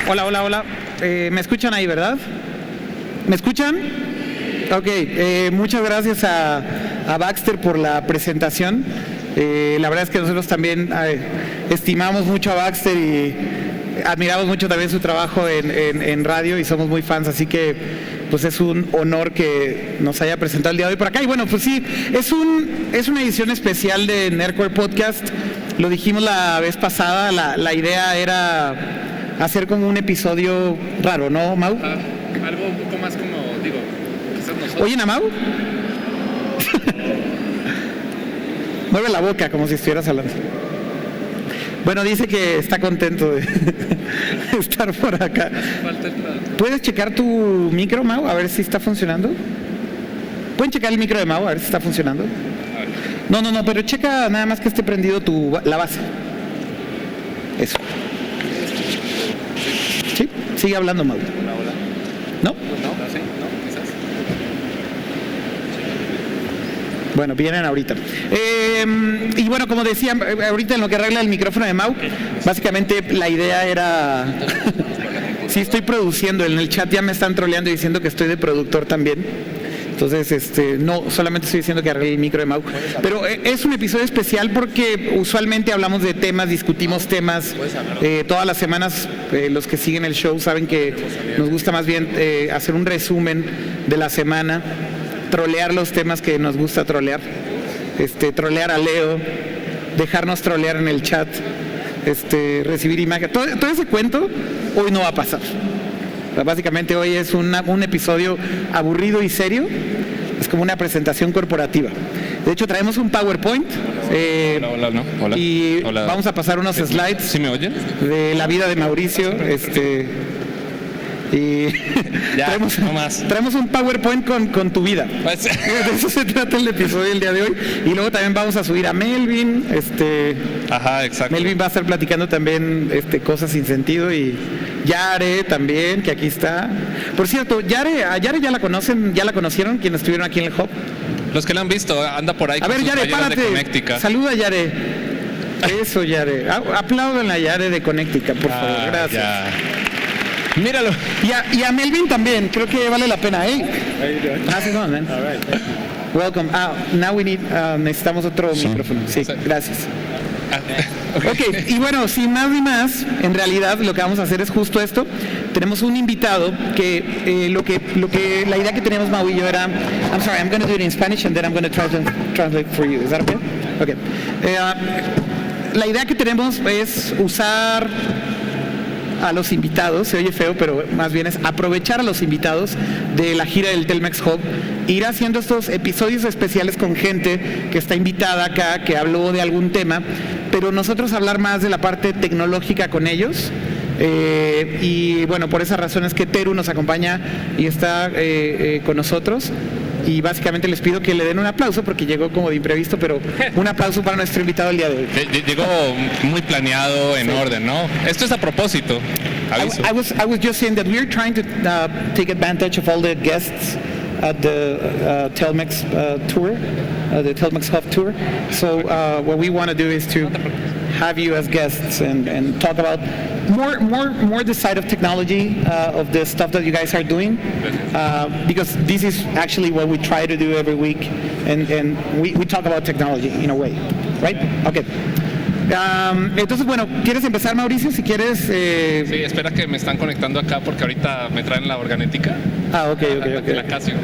Hola. ¿Me escuchan ahí, verdad? ¿Me escuchan? Ok, muchas gracias a Baxter por la presentación. La verdad es que nosotros también estimamos mucho a Baxter y admiramos mucho también su trabajo en radio y somos muy fans, así que pues es un honor que nos haya presentado el día de hoy por acá. Y bueno, pues sí, es una edición especial de Nerdcore Podcast. Lo dijimos la vez pasada, la idea era hacer como un episodio raro, ¿no, Mau? Algo un poco más como, quizás nosotros. ¿Oyen a Mau? Mueve la boca como si estuvieras hablando. Bueno, dice que está contento de estar por acá. ¿Puedes checar tu micro, Mau? A ver si está funcionando. ¿Pueden checar el micro de Mau? A ver si está funcionando. No, pero checa nada más que esté prendido la base. Eso. ¿Sí? Sigue hablando, Mau. ¿No? Quizás. Bueno, vienen ahorita. Y bueno, como decía, ahorita en lo que arregla el micrófono de Mau, básicamente la idea era... Sí, estoy produciendo, en el chat ya me están troleando diciendo que estoy de productor también. Entonces, no, solamente estoy diciendo que arregle el micro de Mau. Pero es un episodio especial porque usualmente hablamos de temas, discutimos temas. Todas las semanas, los que siguen el show saben que nos gusta más bien hacer un resumen de la semana, trolear los temas que nos gusta trolear, trolear a Leo, dejarnos trolear en el chat, recibir imagen. Todo ese cuento hoy no va a pasar. Básicamente hoy es un episodio aburrido y serio, es como una presentación corporativa. De hecho traemos un PowerPoint y Hola. Vamos a pasar unos slides. ¿Sí me oyen? De la vida de Mauricio, y Ya, no más. traemos un PowerPoint con tu vida. De eso se trata el episodio del día de hoy. Y luego también vamos a subir a Melvin. Ajá, exacto. Melvin va a estar platicando también cosas sin sentido, y Yare también, que aquí está. Por cierto, a Yare ya la conocieron quienes estuvieron aquí en el Hub. Los que la han visto, anda por ahí A con ver, sus Yare, playeras de párate. Connecticut. Saluda, Yare. Eso, Yare. Apláudanle a Yare de Connecticut, por favor. Gracias. Ya. Míralo. Y a Melvin también, creo que vale la pena. Hey, how's it going, man? All right. Welcome. Now we need, necesitamos otro micrófono. Sí, gracias. Ok, y bueno, sin más ni más, en realidad lo que vamos a hacer es justo esto. Tenemos un invitado que la idea que teníamos Mau y yo era, I'm sorry, I'm going to do it in Spanish and then I'm going to translate for you. Is that okay? Okay. La idea que tenemos es usar a los invitados, se oye feo, pero más bien es aprovechar a los invitados de la gira del Telmex Hub, ir haciendo estos episodios especiales con gente que está invitada acá, que habló de algún tema, pero nosotros hablar más de la parte tecnológica con ellos. Y bueno, por esa razón es que Teru nos acompaña y está con nosotros. Y básicamente les pido que le den un aplauso porque llegó como de imprevisto, pero un aplauso para nuestro invitado el día de hoy. Llegó muy planeado, en orden, ¿no? Esto es a propósito. Aviso. I was just saying that we're trying to take advantage of all the guests at the Telmex tour, the Telmex Hub tour. So what we want to do is to have you as guests and talk about more the side of technology of the stuff that you guys are doing, because this is actually what we try to do every week, and we talk about technology in a way, right? Okay. Entonces, bueno, ¿quieres empezar, Mauricio? Si quieres... Sí, espera que me están conectando acá porque ahorita me traen la organética. Ok. La Casio.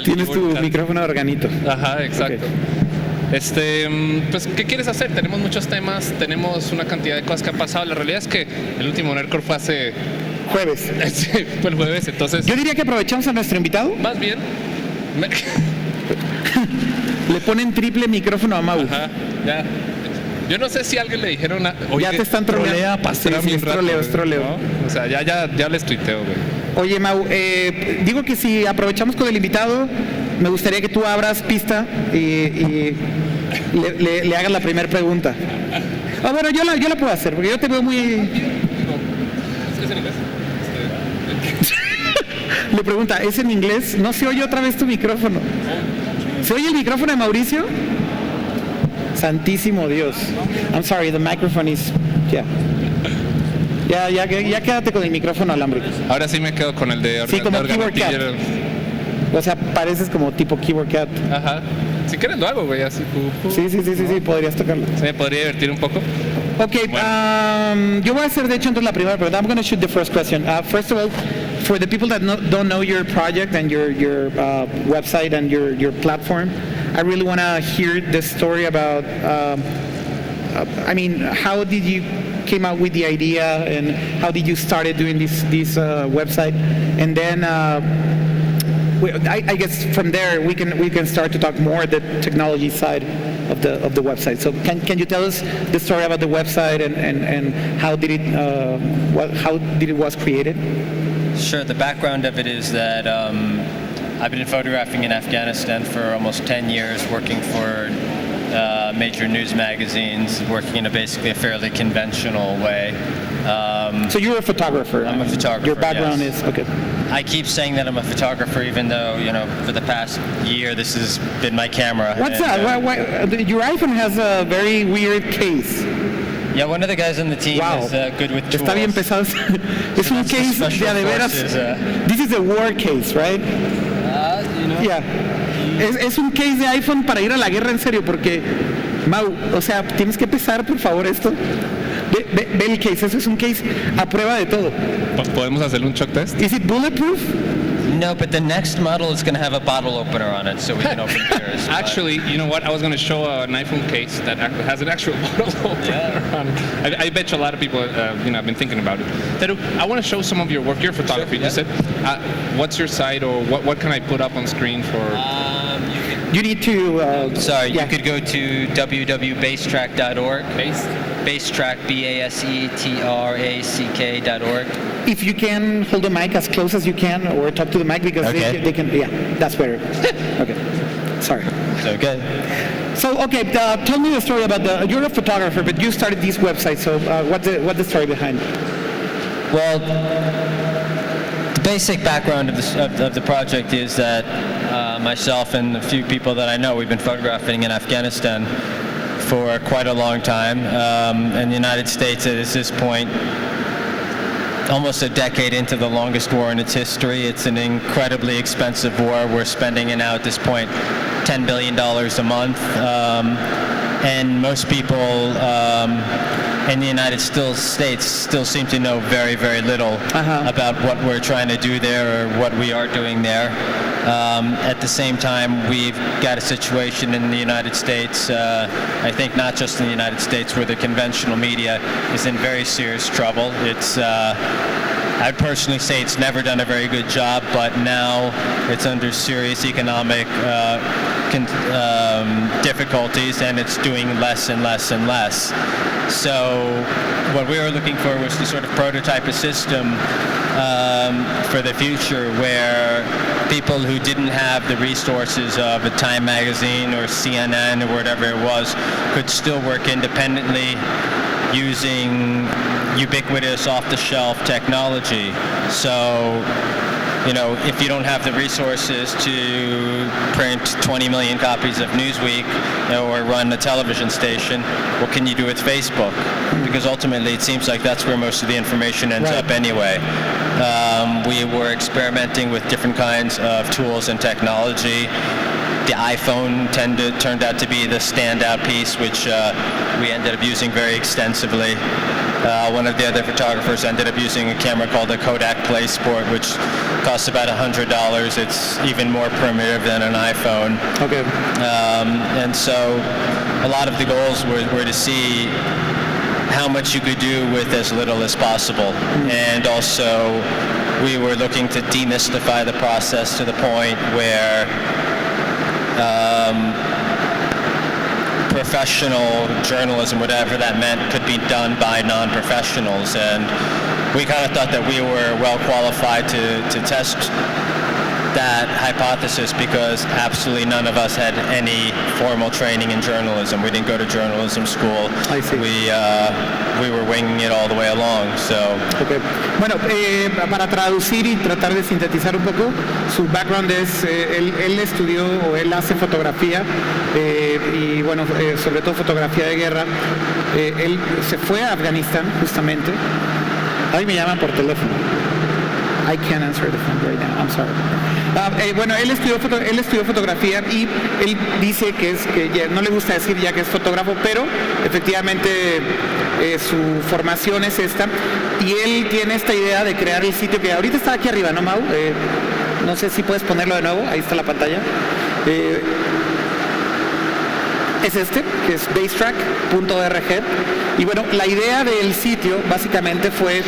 Tienes tu micrófono de organito. Ajá, exacto. Okay. Pues, ¿qué quieres hacer? Tenemos muchos temas, tenemos una cantidad de cosas que han pasado. La realidad es que el último Nerdcore fue hace... Jueves. Sí, fue el jueves, entonces... Yo diría que aprovechamos a nuestro invitado. Más bien... Le ponen triple micrófono a Mau. Ajá, ya. Yo no sé si a alguien le dijeron... ya te están troleando. Sí, es troleo. ¿no? O sea, ya les tuiteo, güey. Oye, Mau, digo que si aprovechamos con el invitado, me gustaría que tú abras pista y le hagas la primera pregunta. Bueno, yo la puedo hacer, porque yo te veo muy... ¿Es en inglés? Le pregunta, ¿es en inglés? No se oye otra vez tu micrófono. ¿Se oye el micrófono de Mauricio? Santísimo Dios. I'm sorry, the microphone is... Yeah. Ya quédate con el micrófono alámbrico. Ahora sí me quedo con el de Sí, como Keyboard Cat. O sea, pareces como tipo Keyboard Cat. Ajá. Si quieres lo hago, güey, así. Sí, podrías tocarlo. Se me podría divertir un poco. Okay, bueno. Yo voy a hacer de hecho entonces la primera pregunta. I'm going to shoot the first question. First of all, for the people that don't know your project and your website and your platform, I really want to hear the story about, how did you came out with the idea and how did you started doing this website? And then I guess from there we can start to talk more the technology side of the website. So can you tell us the story about the website and how did it was created? Sure. The background of it is that I've been photographing in Afghanistan for almost 10 years, working for major news magazines, working in basically a fairly conventional way. So you're a photographer? I'm a photographer. Your background yes. is okay. I keep saying that I'm a photographer, even though for the past year this has been my camera. What's that? Your iPhone has a very weird case. Yeah, one of the guys on the team is good with tools. Está bien pesado. Es un case de veras. This is a war case, right? Yeah. Es un case de iPhone para ir a la guerra en serio, porque Mau, o sea, tienes que pesar por favor esto. Ve el case, eso es un case a prueba de todo. ¿Podemos hacerle un shock test? Is it bulletproof? No, but the next model is going to have a bottle opener on it, so we can open beers. Actually, you know what? I was going to show an iPhone case that has an actual bottle opener on it. I bet you a lot of people, have been thinking about it. Teru, I want to show some of your work, your photography. Sure, you said, what's your site, or what can I put up on screen for? You need to. You could go to www.basetrack.org. Basetrack, BASETRACK.org. If you can hold the mic as close as you can, or talk to the mic because they can. Yeah, that's better. Okay, sorry. It's okay. So tell me the story about you're a photographer, but you started this website. So what's the story behind it? Well, the basic background of the project is that myself and a few people that I know, we've been photographing in Afghanistan for quite a long time. In the United States, at this point, almost a decade into the longest war in its history. It's an incredibly expensive war. We're spending now at this point $10 billion a month. And most people in the United States still seem to know very, very little about what we're trying to do there or what we are doing there. At the same time, we've got a situation in the United States, I think not just in the United States, where the conventional media is in very serious trouble. It's I'd personally say it's never done a very good job, but now it's under serious economic difficulties, and it's doing less and less and less. So what we were looking for was to sort of prototype a system for the future where people who didn't have the resources of a Time magazine or CNN or whatever it was could still work independently using ubiquitous off-the-shelf technology. So, if you don't have the resources to print 20 million copies of Newsweek or run a television station, what can you do with Facebook? Because ultimately it seems like that's where most of the information ends up anyway. We were experimenting with different kinds of tools and technology. The iPhone turned out to be the standout piece, which we ended up using very extensively. One of the other photographers ended up using a camera called the Kodak PlaySport, which costs about $100. It's even more primitive than an iPhone. Okay. And so a lot of the goals were to see how much you could do with as little as possible. And also we were looking to demystify the process to the point where professional journalism, whatever that meant, could be done by non-professionals. And we kind of thought that we were well qualified to test that hypothesis because absolutely none of us had any formal training in journalism. We didn't go to journalism school. I see. We were winging it all the way along. So. Okay. Bueno, para traducir y tratar de sintetizar un poco, su background es, él estudió o él hace fotografía y bueno, sobre todo fotografía de guerra. Él se fue a Afganistán justamente. Ahí me llaman por teléfono. I can't answer the phone right now. I'm sorry. Bueno, él estudió fotografía y él dice que ya no le gusta decir ya que es fotógrafo, pero efectivamente su formación es esta. Y él tiene esta idea de crear el sitio que ahorita está aquí arriba, ¿no, Mau? No sé si puedes ponerlo de nuevo. Ahí está la pantalla. Es este, que es basetrack.org. Y bueno, la idea del sitio básicamente fue,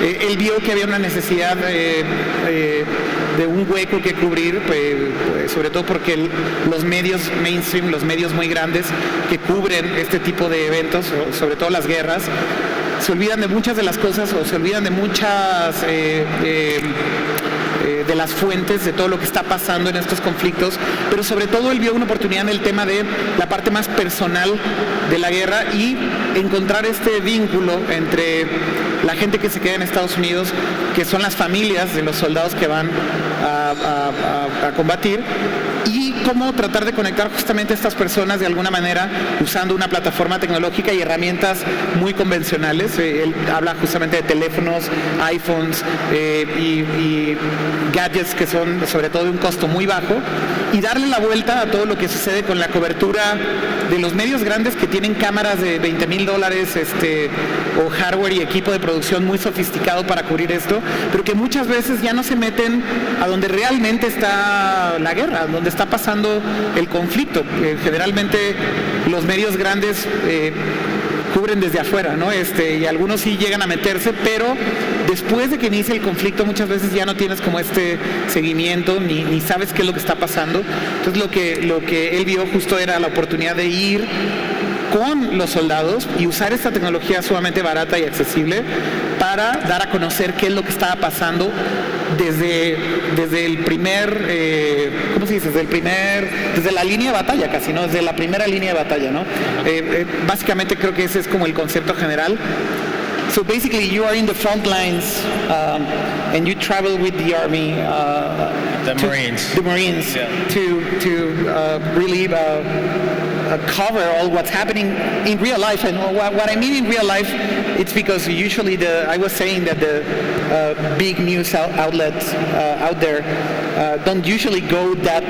él vio que había una necesidad de un hueco que cubrir, sobre todo porque los medios mainstream, los medios muy grandes que cubren este tipo de eventos, sobre todo las guerras, se olvidan de muchas de las cosas o se olvidan de muchas de las fuentes de todo lo que está pasando en estos conflictos, pero sobre todo él vio una oportunidad en el tema de la parte más personal de la guerra y encontrar este vínculo entre la gente que se queda en Estados Unidos, que son las familias de los soldados que van a combatir, y cómo tratar de conectar justamente a estas personas de alguna manera usando una plataforma tecnológica y herramientas muy convencionales. Él habla justamente de teléfonos, iPhones y gadgets que son sobre todo de un costo muy bajo, y darle la vuelta a todo lo que sucede con la cobertura de los medios grandes que tienen cámaras de $20,000 o hardware y equipo de producción muy sofisticado para cubrir esto, pero que muchas veces ya no se meten a donde realmente está la guerra, donde está pasando el conflicto. Generalmente los medios grandes cubren desde afuera, ¿no? Y algunos sí llegan a meterse, pero después de que inicia el conflicto muchas veces ya no tienes como este seguimiento ni sabes qué es lo que está pasando. Entonces lo que él vio justo era la oportunidad de ir con los soldados y usar esta tecnología sumamente barata y accesible para dar a conocer qué es lo que estaba pasando desde el primer, ¿cómo se dice? Desde la línea de batalla casi, ¿no? Desde la primera línea de batalla, ¿no? Básicamente creo que ese es como el concepto general. So basically you are in the front lines and you travel with the army, the Marines, yeah, to really cover all what's happening in real life. And what I mean in real life, it's because usually I was saying that the big news outlets out there don't usually go that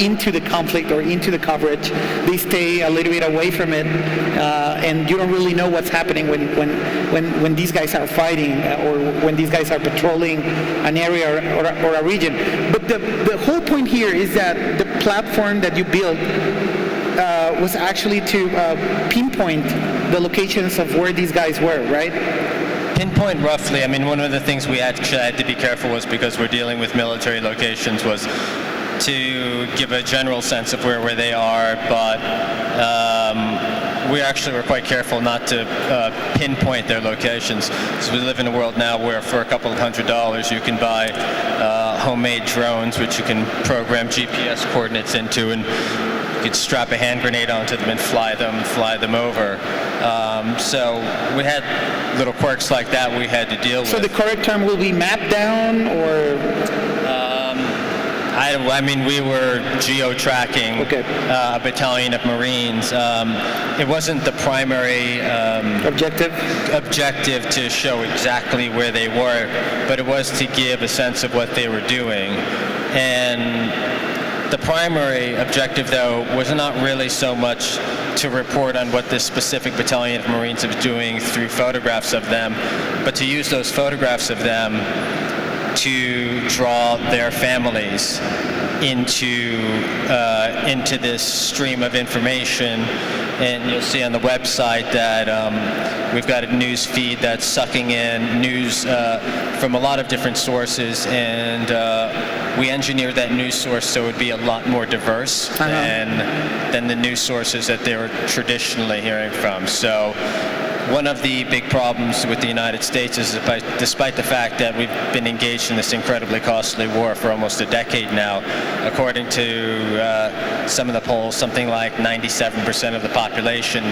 into the conflict or into the coverage. They stay a little bit away from it, and you don't really know what's happening when these guys are fighting or when these guys are patrolling an area or a region. But the whole point here is that the platform that you built was actually to pinpoint the locations of where these guys were, right? Pinpoint roughly. I mean, one of the things we actually had to be careful was, because we're dealing with military locations, was to give a general sense of where they are, but we actually were quite careful not to pinpoint their locations. So we live in a world now where for a couple of $100 you can buy homemade drones, which you can program GPS coordinates into, and you could strap a hand grenade onto them and fly them over. So we had little quirks like that we had to deal with. So the correct term will be map down, or? I mean, we were geo-tracking a battalion of Marines. It wasn't the primary objective to show exactly where they were, but it was to give a sense of what they were doing. And the primary objective, though, was not really so much to report on what this specific battalion of Marines was doing through photographs of them, but to use those photographs of them to draw their families into this stream of information. And you'll see on the website that we've got a news feed that's sucking in news from a lot of different sources, and we engineered that news source so it would be a lot more diverse than the news sources that they were traditionally hearing from. So one of the big problems with the United States is that despite the fact that we've been engaged in this incredibly costly war for almost a decade now, according to some of the polls, something like 97% of the population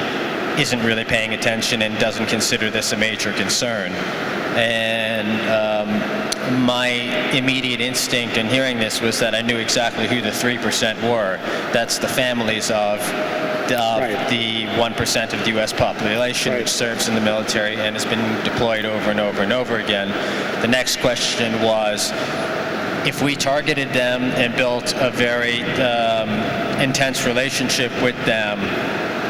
isn't really paying attention and doesn't consider this a major concern. And my immediate instinct in hearing this was that I knew exactly who the 3% were. That's the families of the 1% of the U.S. population which serves in the military and has been deployed over and over and over again. The next question was, if we targeted them and built a very intense relationship with them,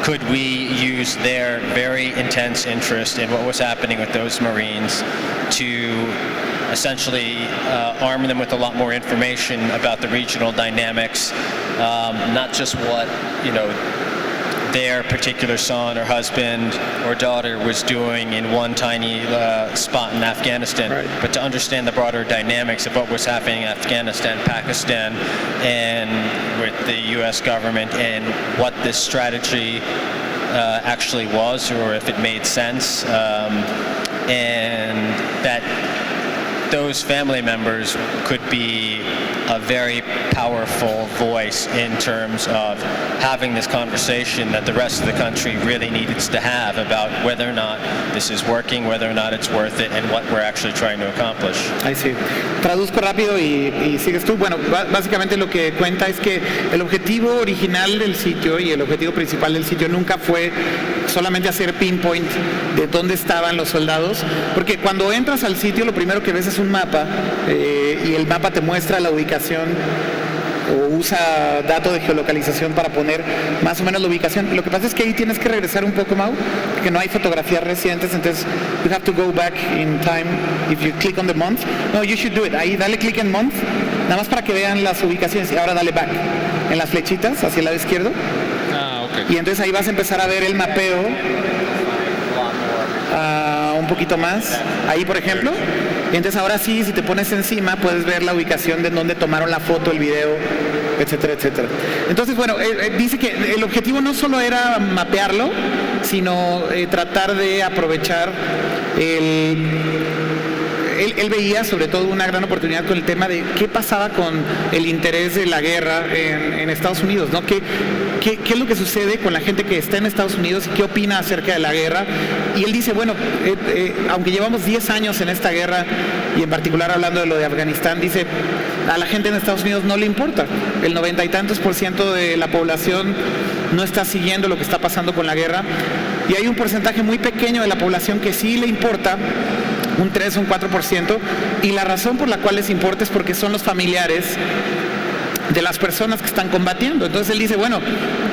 could we use their very intense interest in what was happening with those Marines to essentially arm them with a lot more information about the regional dynamics, not just what, their particular son or husband or daughter was doing in one tiny spot in Afghanistan, but to understand the broader dynamics of what was happening in Afghanistan, Pakistan, and with the U.S. government, and what this strategy actually was, or if it made sense, and that those family members could be a very powerful voice in terms of having this conversation that the rest of the country really needs to have about whether or not this is working, whether or not it's worth it, and what we're actually trying to accomplish. Ahí sí. Traduzco rápido y sigues tú. Bueno, básicamente lo que cuenta es que el objetivo original del sitio y el objetivo principal del sitio nunca fue solamente hacer pinpoint de dónde estaban los soldados, porque cuando entras al sitio lo primero que ves es un mapa y el mapa te muestra la ubicación o usa datos de geolocalización para poner más o menos la ubicación. Lo que pasa es que ahí tienes que regresar un poco, Mau, porque no hay fotografías recientes, entonces you have to go back in time if you click on the month. No, you should do it. Ahí dale click en month, nada más para que vean las ubicaciones, y ahora dale back en las flechitas hacia el lado izquierdo. Y entonces ahí vas a empezar a ver el mapeo un poquito más. Ahí, por ejemplo. Y entonces ahora sí, si te pones encima, puedes ver la ubicación de donde tomaron la foto, el video, etcétera, etcétera. Entonces, bueno, dice que el objetivo no solo era mapearlo, sino tratar de aprovechar Él veía sobre todo una gran oportunidad con el tema de qué pasaba con el interés de la guerra en Estados Unidos, ¿no? ¿Qué es lo que sucede con la gente que está en Estados Unidos y qué opina acerca de la guerra? Y él dice, bueno, aunque llevamos 10 años en esta guerra, y en particular hablando de lo de Afganistán, dice, a la gente en Estados Unidos no le importa. El 90 y tantos % de la población no está siguiendo lo que está pasando con la guerra, y hay un porcentaje muy pequeño de la población que sí le importa, un 3 o un 4%, y la razón por la cual les importa es porque son los familiares de las personas que están combatiendo. Entonces él dice, bueno,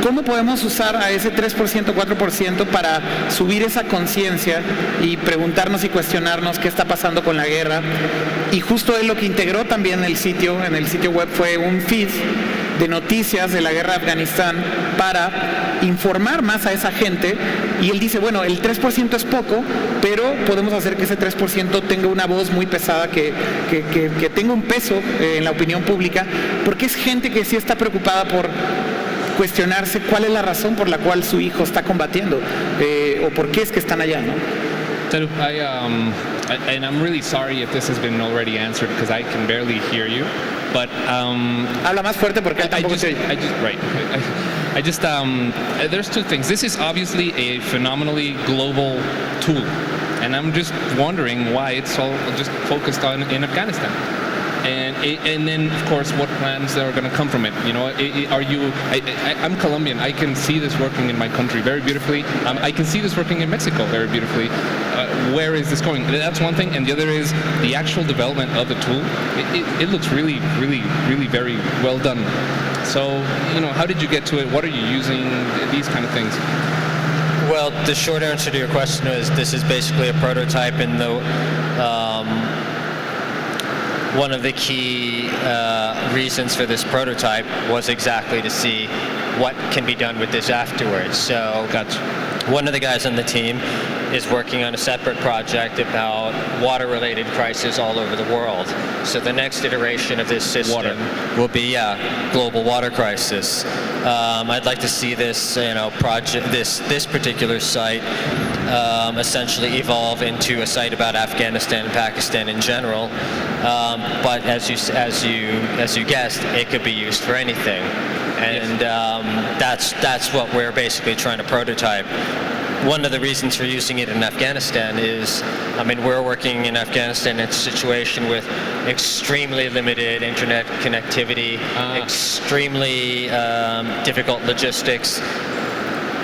¿cómo podemos usar a ese 3%, 4% para subir esa conciencia y preguntarnos y cuestionarnos qué está pasando con la guerra? Y justo él lo que integró también en el sitio web fue un feed de noticias de la guerra de Afganistán para informar más a esa gente. Y él dice, bueno, el 3% es poco, pero podemos hacer que ese 3% tenga una voz muy pesada, que tenga un peso en la opinión pública, porque es gente que sí está preocupada por cuestionarse cuál es la razón por la cual su hijo está combatiendo, o por qué es que están allá, ¿no? Taru, and I'm really sorry if this has been already answered because I can barely hear you. But habla más fuerte porque él tampoco te oye. There's two things. This is obviously a phenomenally global tool, and I'm just wondering why it's all just focused on in Afghanistan. And then, of course, what plans are going to come from it? You know, I'm Colombian. I can see this working in my country very beautifully. I can see this working in Mexico very beautifully. Where is this going? That's one thing. And the other is the actual development of the tool. It looks really, really, really very well done. So, you know, how did you get to it? What are you using? These kind of things. Well, the short answer to your question is this is basically a prototype, and one of the key reasons for this prototype was exactly to see what can be done with this afterwards. So one of the guys on the team is working on a separate project about water-related crises all over the world. So the next iteration of this system will be global water crisis. I'd like to see this, project, this particular site, essentially evolve into a site about Afghanistan and Pakistan in general. But as you guessed, it could be used for anything, and that's what we're basically trying to prototype. One of the reasons for using it in Afghanistan is, we're working in Afghanistan in a situation with extremely limited internet connectivity, extremely difficult logistics,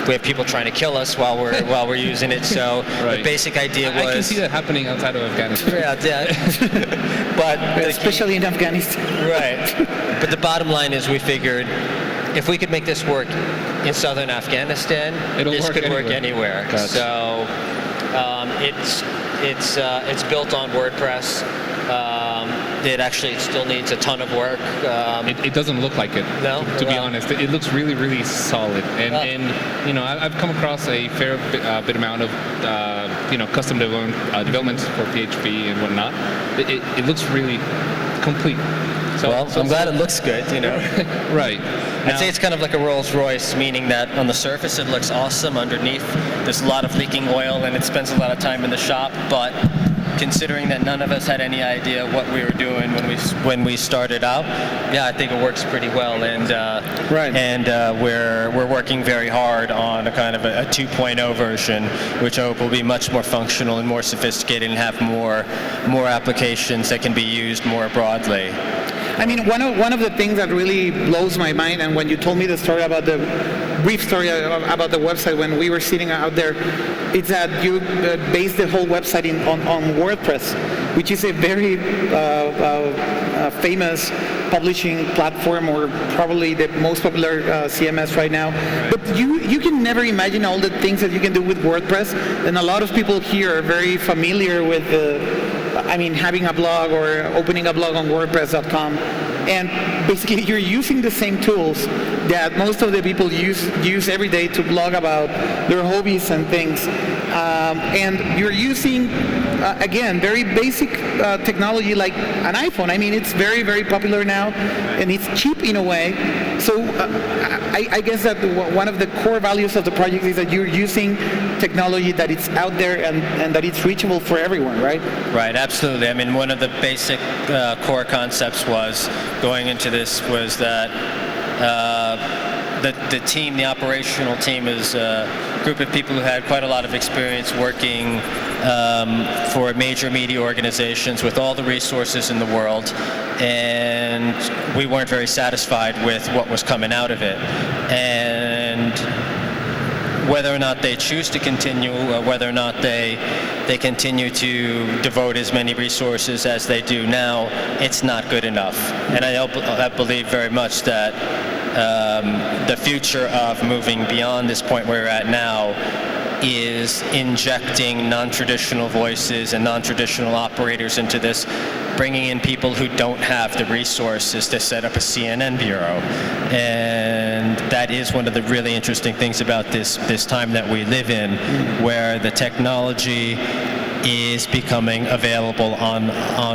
we have people trying to kill us while we're using it. So right. the basic idea was. I can see that happening outside of Afghanistan. Yeah. But especially in Afghanistan. Right. But the bottom line is, we figured if we could make this work in southern Afghanistan, this could work anywhere. Gotcha. So it's built on WordPress. It still needs a ton of work. It doesn't look like it. No, to be honest, it looks really, really solid. And I've come across a fair bit amount of custom development for PHP and whatnot. It looks really complete. I'm glad it looks good. Right. I'd say it's kind of like a Rolls Royce, meaning that on the surface it looks awesome. Underneath, there's a lot of leaking oil, and it spends a lot of time in the shop. But considering that none of us had any idea what we were doing when we started out, yeah, I think it works pretty well. And right. And we're working very hard on a kind of a 2.0 version, which I hope will be much more functional and more sophisticated and have more applications that can be used more broadly. I mean, one of the things that really blows my mind, and when you told me the story about the brief story about the website when we were sitting out there, it's that you based the whole website on WordPress, which is a very famous publishing platform, or probably the most popular CMS right now. But you can never imagine all the things that you can do with WordPress, and a lot of people here are very familiar with having a blog or opening a blog on WordPress.com, and basically you're using the same tools that most of the people use every day to blog about their hobbies and things, and you're using again very basic technology like an iPhone. I mean, it's very, very popular now, and it's cheap in a way. So I guess that one of the core values of the project is that you're using technology that it's out there and that it's reachable for everyone, right? Right, absolutely. I mean, one of the basic core concepts was going into this was that the operational team is a group of people who had quite a lot of experience working for major media organizations with all the resources in the world, and we weren't very satisfied with what was coming out of it. And whether or not they choose to continue, whether or not they continue to devote as many resources as they do now, it's not good enough. And I believe very much that the future of moving beyond this point where we're at now is injecting non-traditional voices and non-traditional operators into this, bringing in people who don't have the resources to set up a CNN bureau. And that is one of the really interesting things about this time that we live in, where the technology is becoming available on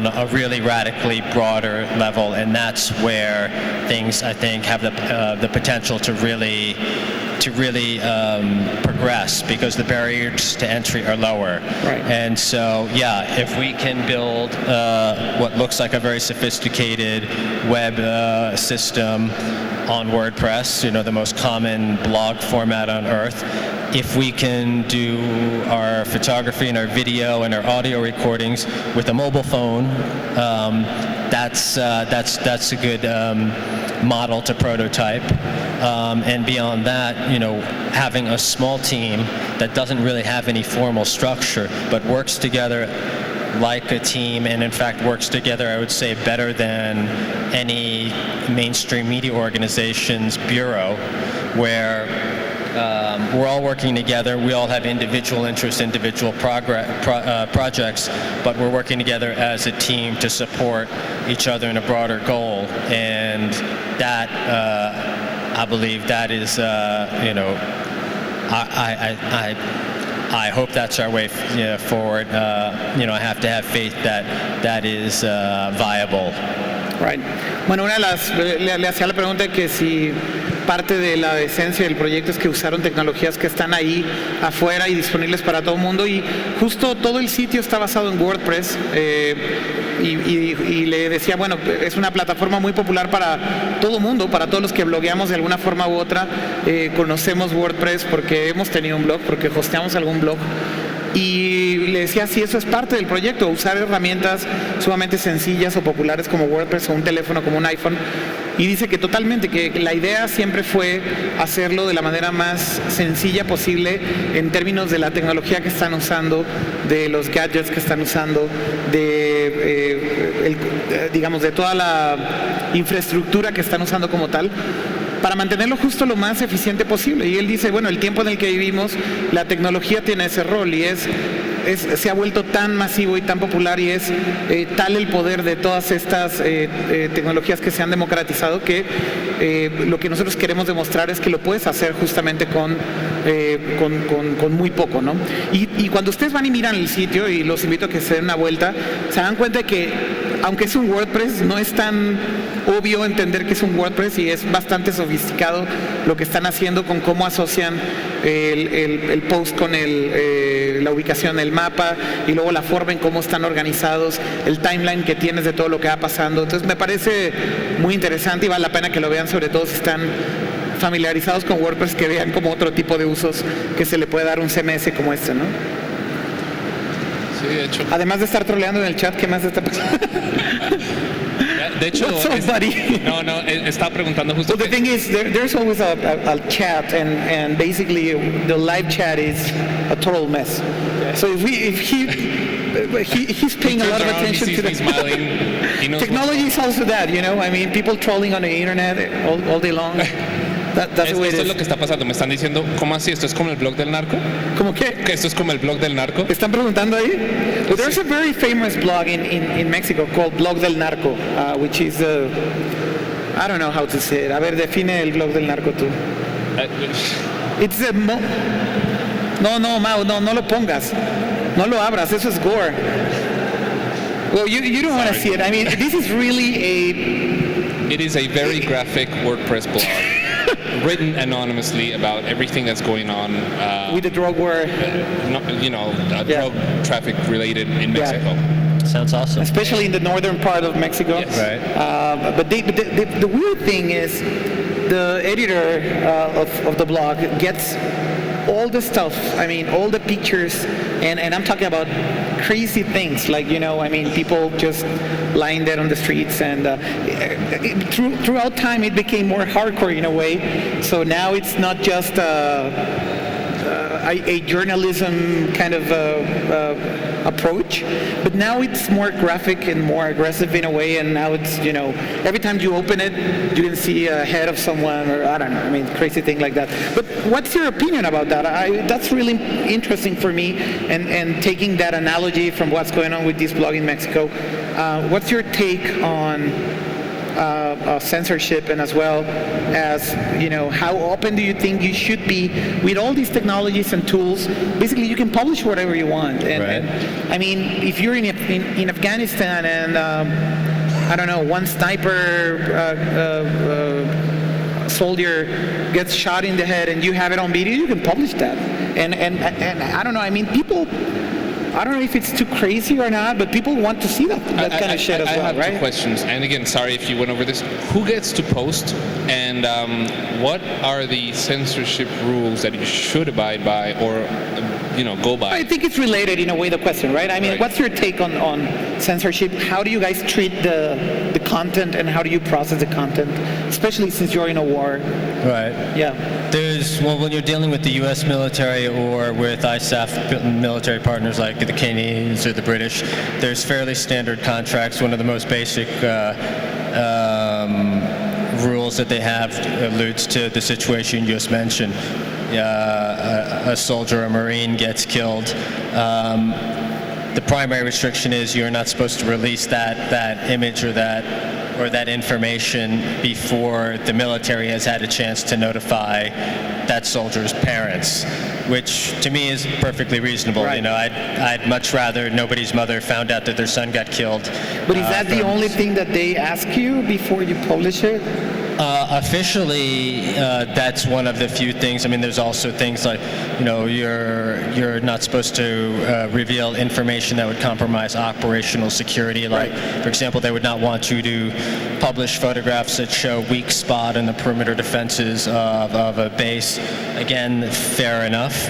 a really radically broader level, and that's where things, I think, have the potential to really progress, because the barriers to entry are lower. Right. And so, yeah, if we can build what looks like a very sophisticated web system on WordPress, the most common blog format on earth, if we can do our photography and our video and our audio recordings with a mobile phone, that's a good model to prototype. And beyond that, having a small team that doesn't really have any formal structure, but works together like a team, and in fact works together, I would say, better than any mainstream media organization's bureau, where we're all working together. We all have individual interests, individual projects, but we're working together as a team to support each other in a broader goal. And that, I believe, that is, I hope that's our way forward. I have to have faith that is viable. Right. Bueno, le hacía la pregunta que si parte de la esencia del proyecto es que usaron tecnologías que están ahí afuera y disponibles para todo el mundo, y justo todo el sitio está basado en WordPress, y le decía, bueno, es una plataforma muy popular para todo el mundo, para todos los que blogueamos de alguna forma u otra, conocemos WordPress porque hemos tenido un blog, porque hosteamos algún blog. Y le decía, sí, eso es parte del proyecto, usar herramientas sumamente sencillas o populares como WordPress o un teléfono como un iPhone, Y dice que totalmente, que la idea siempre fue hacerlo de la manera más sencilla posible en términos de la tecnología que están usando, de los gadgets que están usando, digamos, de toda la infraestructura que están usando como tal, para mantenerlo justo lo más eficiente posible. Y él dice, bueno, el tiempo en el que vivimos, la tecnología tiene ese rol y se ha vuelto tan masivo y tan popular y es tal el poder de todas estas tecnologías que se han democratizado que lo que nosotros queremos demostrar es que lo puedes hacer justamente con muy poco, ¿no? Y cuando ustedes van y miran el sitio, y los invito a que se den una vuelta, se dan cuenta de que aunque es un WordPress, no es tan obvio entender que es un WordPress y es bastante sofisticado lo que están haciendo con cómo asocian el post con la ubicación del mapa y luego la forma en cómo están organizados, el timeline que tienes de todo lo que va pasando. Entonces me parece muy interesante y vale la pena que lo vean, sobre todo si están familiarizados con WordPress, que vean como otro tipo de usos que se le puede dar un CMS como este, ¿no? Sí, de hecho. Además de estar troleando en el chat, ¿qué más está pasando? De hecho, estaba preguntando justo. Well, the thing is, there's always a chat, and basically the live chat is a total mess. So if he's paying a lot of attention to that. Technology is also that, you know. I mean, people trolling on the internet all day long. Esto es lo que está pasando. Me están diciendo, ¿cómo así? ¿Esto es como el blog del narco? ¿Cómo qué? ¿Que esto es como el blog del narco? ¿Están preguntando ahí? Well, there's a very famous blog in Mexico called Blog del Narco, which is, I don't know how to say it. A ver, define el blog del narco tú. It's a... No, Mau, no lo pongas. No lo abras, eso es gore. Well, you don't want to see it. I mean, this is really It is a very graphic WordPress blog. Written anonymously about everything that's going on with the drug war, drug traffic related in Mexico. Yeah. Sounds awesome. Especially in the northern part of Mexico. Yes. Right. But the weird thing is, the editor of the blog gets all the stuff. I mean, all the pictures, and I'm talking about crazy things like, I mean, people just lying dead on the streets, and throughout time it became more hardcore in a way. So now it's not just a journalism kind of approach, but now it's more graphic and more aggressive in a way, and now it's, every time you open it, you can see a head of someone, or I don't know, I mean, crazy thing like that. But what's your opinion about that? That's really interesting for me, and taking that analogy from what's going on with this blog in Mexico, what's your take on censorship, and as well as, how open do you think you should be with all these technologies and tools? Basically, you can publish whatever you want. And I mean, if you're in Afghanistan and, I don't know, one sniper soldier gets shot in the head and you have it on video, you can publish that. And I don't know, I mean, people... I don't know if it's too crazy or not, but people want to see that kind of shit as well, right? I have two questions, and again, sorry if you went over this. Who gets to post, and what are the censorship rules that you should abide by, or go by? I think it's related in a way, the question, right? I mean, what's your take on censorship? How do you guys treat the content, and how do you process the content, especially since you're in a war? Right. Yeah. When you're dealing with the U.S. military or with ISAF military partners like the Canadians or the British, there's fairly standard contracts. One of the most basic rules that they have alludes to the situation you just mentioned. A soldier, a Marine gets killed. The primary restriction is you're not supposed to release that image or that information before the military has had a chance to notify that soldier's parents, which to me is perfectly reasonable. Right. I'd much rather nobody's mother found out that their son got killed. But is that the only thing that they ask you before you publish it? Officially, that's one of the few things. I mean, there's also things like, you're not supposed to reveal information that would compromise operational security. Like, for example, they would not want you to publish photographs that show weak spot in the perimeter defenses of a base. Again, fair enough.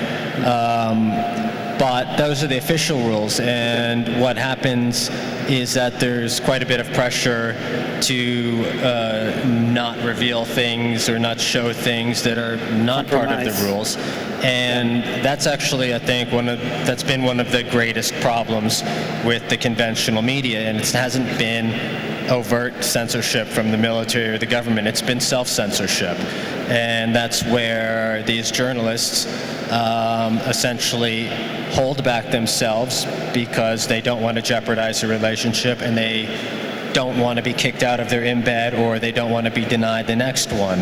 But those are the official rules, and what happens is that there's quite a bit of pressure to not reveal things or not show things that are not part of the rules. And that's actually, I think, that's been one of the greatest problems with the conventional media, and it hasn't been overt censorship from the military or the government. It's been self-censorship, and that's where these journalists essentially hold back themselves because they don't want to jeopardize the relationship, and they don't want to be kicked out of their embed, or they don't want to be denied the next one.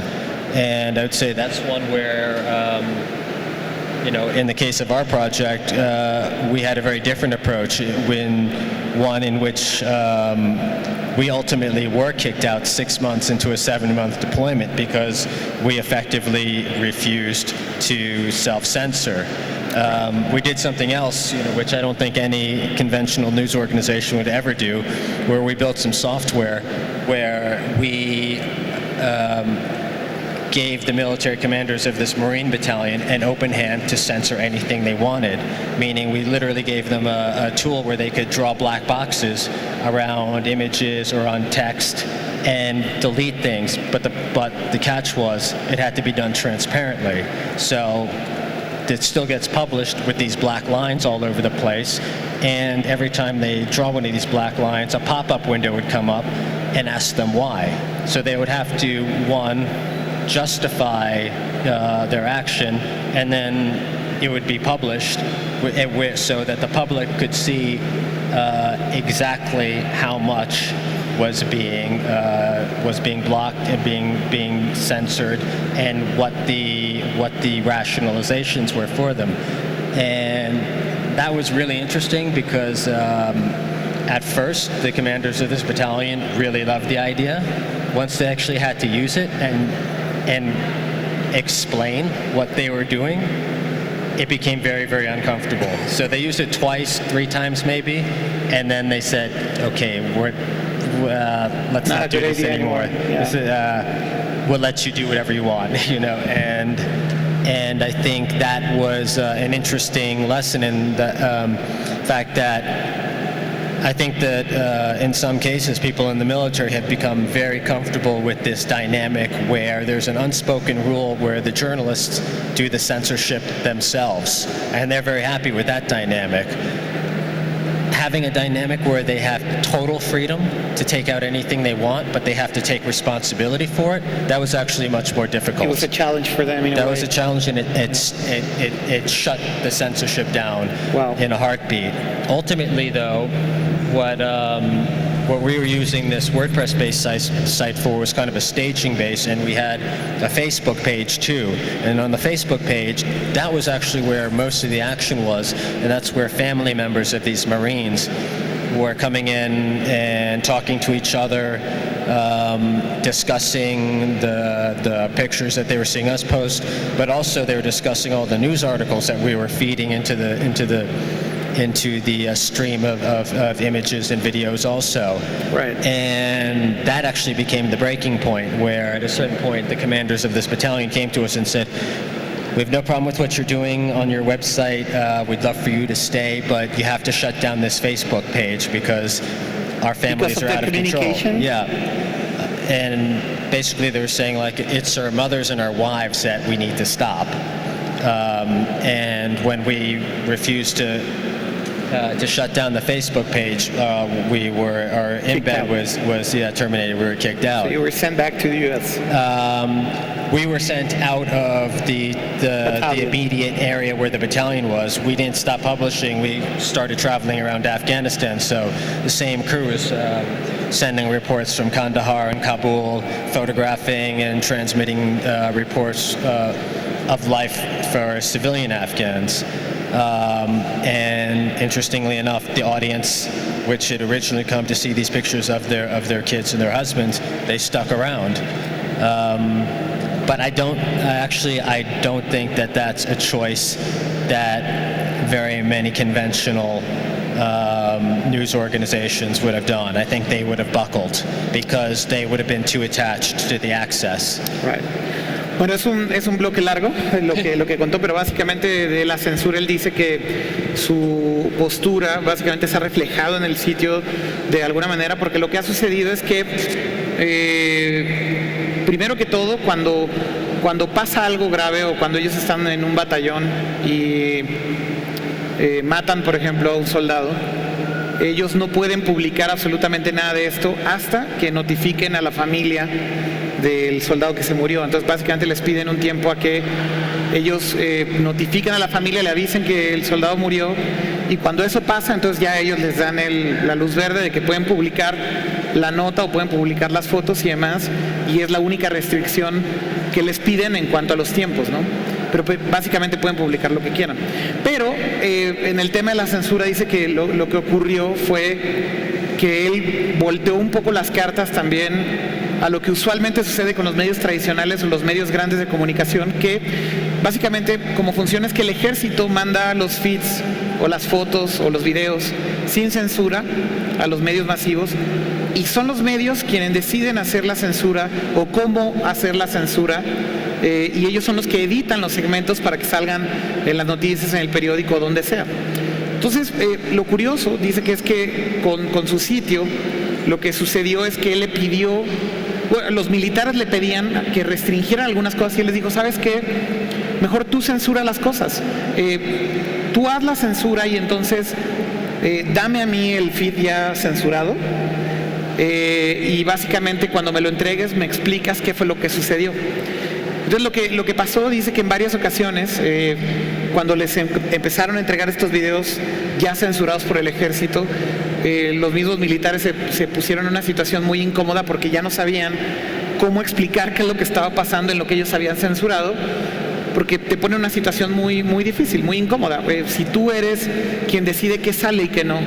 And I would say that's one where in the case of our project, we had a very different approach, one in which we ultimately were kicked out 6 months into a 7-month deployment because we effectively refused to self-censor. We did something else, which I don't think any conventional news organization would ever do, where we built some software where we gave the military commanders of this Marine battalion an open hand to censor anything they wanted, meaning we literally gave them a tool where they could draw black boxes around images or on text and delete things, but the catch was it had to be done transparently. So it still gets published with these black lines all over the place, and every time they draw one of these black lines, a pop-up window would come up and ask them why. So they would have to, one, justify their action, and then it would be published so that the public could see exactly how much was being blocked and being censored, and what the rationalizations were for them. And that was really interesting because at first the commanders of this battalion really loved the idea. Once they actually had to use it and explain what they were doing, it became very, very uncomfortable. So they used it twice, 3 times maybe, and then they said, okay, let's not do this anymore. We'll let you do whatever you want, and I think that was an interesting lesson in the fact that I think that in some cases people in the military have become very comfortable with this dynamic where there's an unspoken rule where the journalists do the censorship themselves, and they're very happy with that dynamic. Having a dynamic where they have total freedom to take out anything they want, but they have to take responsibility for it, that was actually much more difficult. It was a challenge for them. That was a challenge, and it shut the censorship down in a heartbeat. Ultimately, though, what we were using this WordPress-based site for was kind of a staging base, and we had a Facebook page too. And on the Facebook page, that was actually where most of the action was, and that's where family members of these Marines were coming in and talking to each other, discussing the pictures that they were seeing us post, but also they were discussing all the news articles that we were feeding into the stream of images and videos also. Right. And that actually became the breaking point, where at a certain point the commanders of this battalion came to us and said, we have no problem with what you're doing on your website. We'd love for you to stay, but you have to shut down this Facebook page because our families are out of control. Yeah. And basically they were saying, like, it's our mothers and our wives that we need to stop. And when we refused to shut down the Facebook page, our embed was terminated. We were kicked out. So you were sent back to the U.S. We were sent out of the immediate area where the battalion was. We didn't stop publishing. We started traveling around Afghanistan. So the same crew was sending reports from Kandahar and Kabul, photographing and transmitting reports of life for civilian Afghans. And interestingly enough, the audience, which had originally come to see these pictures of their kids and their husbands, they stuck around. But I don't think that that's a choice that very many conventional news organizations would have done. I think they would have buckled because they would have been too attached to the access. Right. Bueno, es un bloque largo lo que contó, pero básicamente de la censura él dice que su postura básicamente se ha reflejado en el sitio de alguna manera, porque lo que ha sucedido es que primero que todo cuando pasa algo grave o cuando ellos están en un batallón y matan, por ejemplo, a un soldado, ellos no pueden publicar absolutamente nada de esto hasta que notifiquen a la familia del soldado que se murió. Entonces básicamente les piden un tiempo a que ellos notifiquen a la familia, le avisen que el soldado murió, y cuando eso pasa, entonces ya ellos les dan la luz verde de que pueden publicar la nota o pueden publicar las fotos y demás, y es la única restricción que les piden en cuanto a los tiempos, ¿no? Pero básicamente pueden publicar lo que quieran. Pero en el tema de la censura dice que lo que ocurrió fue que él volteó un poco las cartas también a lo que usualmente sucede con los medios tradicionales o los medios grandes de comunicación, que básicamente como funciona es que el ejército manda los feeds o las fotos o los videos sin censura a los medios masivos, y son los medios quienes deciden hacer la censura o cómo hacer la censura, y ellos son los que editan los segmentos para que salgan en las noticias, en el periódico, donde sea. Entonces, lo curioso, dice que es que con su sitio, lo que sucedió es que él le pidió, bueno, los militares le pedían que restringieran algunas cosas, y él les dijo, ¿sabes qué? Mejor tú censura las cosas. Tú haz la censura y entonces dame a mí el feed ya censurado, y básicamente cuando me lo entregues me explicas qué fue lo que sucedió. Entonces lo que pasó, dice que en varias ocasiones, cuando les empezaron a entregar estos videos ya censurados por el ejército, los mismos militares se pusieron en una situación muy incómoda porque ya no sabían cómo explicar qué es lo que estaba pasando en lo que ellos habían censurado, porque te pone en una situación muy, muy difícil, muy incómoda. Si tú eres quien decide qué sale y qué no,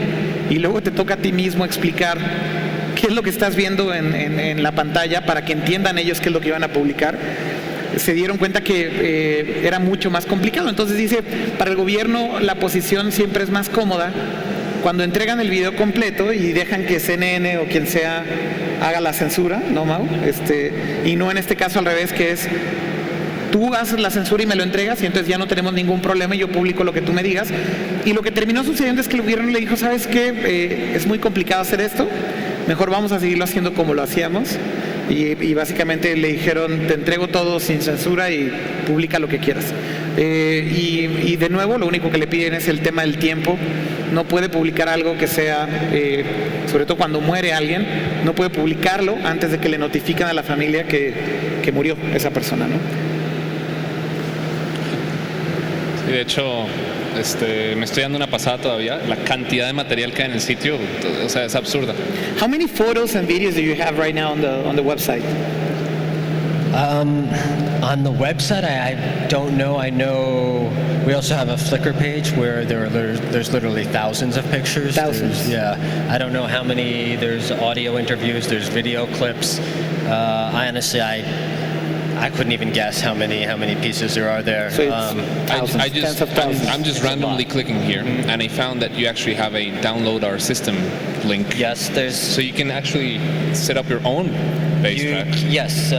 y luego te toca a ti mismo explicar qué es lo que estás viendo en la pantalla para que entiendan ellos qué es lo que iban a publicar, se dieron cuenta que era mucho más complicado. Entonces dice, para el gobierno la posición siempre es más cómoda cuando entregan el video completo y dejan que CNN o quien sea haga la censura, ¿no, Mau? Y no en este caso al revés, que es tú haces la censura y me lo entregas, y entonces ya no tenemos ningún problema y yo publico lo que tú me digas. Y lo que terminó sucediendo es que el gobierno le dijo, ¿sabes qué? Es muy complicado hacer esto, mejor vamos a seguirlo haciendo como lo hacíamos. Y básicamente le dijeron, te entrego todo sin censura y publica lo que quieras. Y de nuevo, lo único que le piden es el tema del tiempo. No puede publicar algo que sea, sobre todo cuando muere alguien, no puede publicarlo antes de que le notifiquen a la familia que murió esa persona, ¿no? Sí, de hecho, me estoy dando una pasada todavía. La cantidad de material que hay en el sitio, o sea, es absurda. How many photos and videos do you have right now on the website? On the website, I don't know. I know we also have a Flickr page where there's literally thousands of pictures. Thousands. Yeah. I don't know how many. There's audio interviews. There's video clips. I honestly, I couldn't even guess how many pieces there are there. So tens of thousands. I'm just randomly clicking here, and I found that you actually have a download our system link. Yes, so you can actually set up your own bass track. Yes,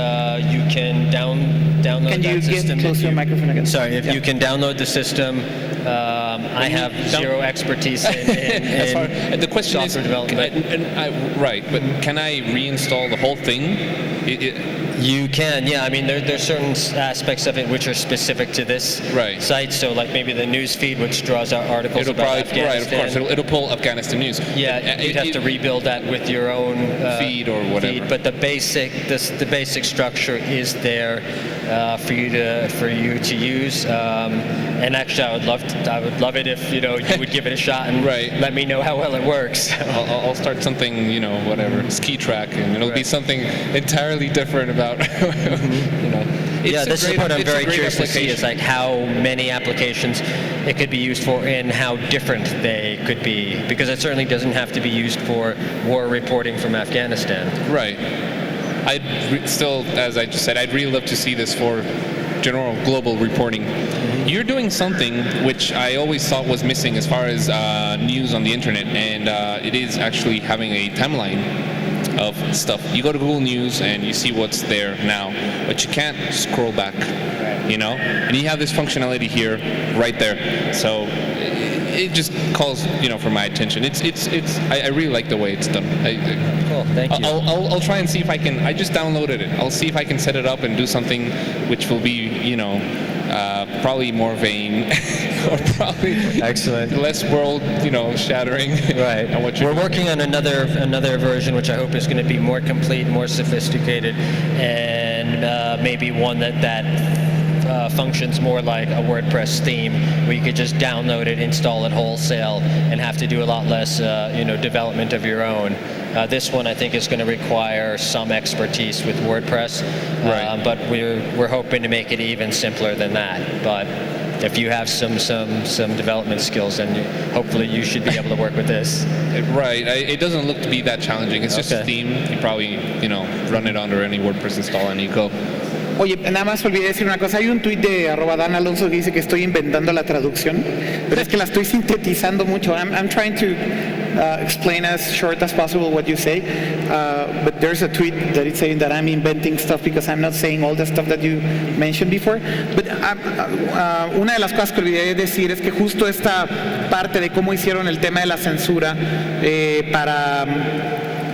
you can download Can you that system. get close to your microphone again? Sorry, if you can download the system. I have zero expertise in the question is, development. Right, but can I reinstall the whole thing? You can, yeah. I mean, there's certain aspects of it which are specific to this site. So, like maybe the news feed, which draws out articles about Afghanistan. Right, of course. It'll pull Afghanistan news. Yeah, you'd have to rebuild that with your own feed or whatever. Feed, but the basic structure is there for you to use. And actually, I would love it if you would give it a shot and let me know how well it works. I'll start something, whatever, ski track, and it'll be something entirely different about. Yeah, this is what I'm very curious to see is like how many applications it could be used for and how different they could be, because it certainly doesn't have to be used for war reporting from Afghanistan. Right. Still, as I just said, I'd really love to see this for general global reporting. You're doing something which I always thought was missing as far as news on the internet, and it is actually having a timeline. of stuff. You go to Google News and you see what's there now, but you can't scroll back, you know? And you have this functionality here, right there. So it just calls, you know, for my attention. I really like the way it's done. Cool, thank you. I'll try and see if I can. I just downloaded it. I'll see if I can set it up and do something which will be, you know, probably more vain or probably excellent, less world, you know, shattering. Right. We're working on another version, which I hope is going to be more complete, more sophisticated, and maybe one that functions more like a WordPress theme, where you could just download it, install it wholesale, and have to do a lot less, development of your own. This one, I think, is going to require some expertise with WordPress, right. But we're hoping to make it even simpler than that. But if you have some development skills, then hopefully you should be able to work with this. Right. It doesn't look to be that challenging. It's just a theme. You probably, run it under any WordPress install and you go. Oye, nada más olvidé decir una cosa. Hay un tuit de @Dan_Alonso que dice que estoy inventando la traducción, pero es que la estoy sintetizando mucho. I'm trying to explain as short as possible what you say, but there's a tweet that is saying that I'm inventing stuff because I'm not saying all the stuff that you mentioned before. But una de las cosas que olvidé decir es que justo esta parte de cómo hicieron el tema de la censura para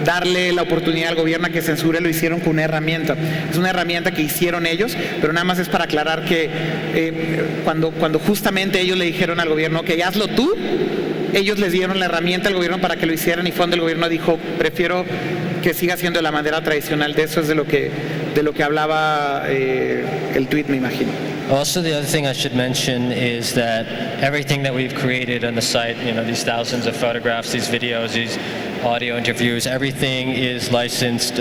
darle la oportunidad al gobierno a que censure, lo hicieron con una herramienta. Es una herramienta que hicieron ellos, pero nada más es para aclarar que cuando justamente ellos le dijeron al gobierno que hazlo tú, ellos les dieron la herramienta al gobierno para que lo hicieran, y fue donde el gobierno dijo, prefiero que siga siendo de la manera tradicional. De eso es de lo que hablaba el tweet, me imagino. Also, the other thing I should mention is that everything that we've created on the site, these thousands of photographs, these videos, these audio interviews, everything is licensed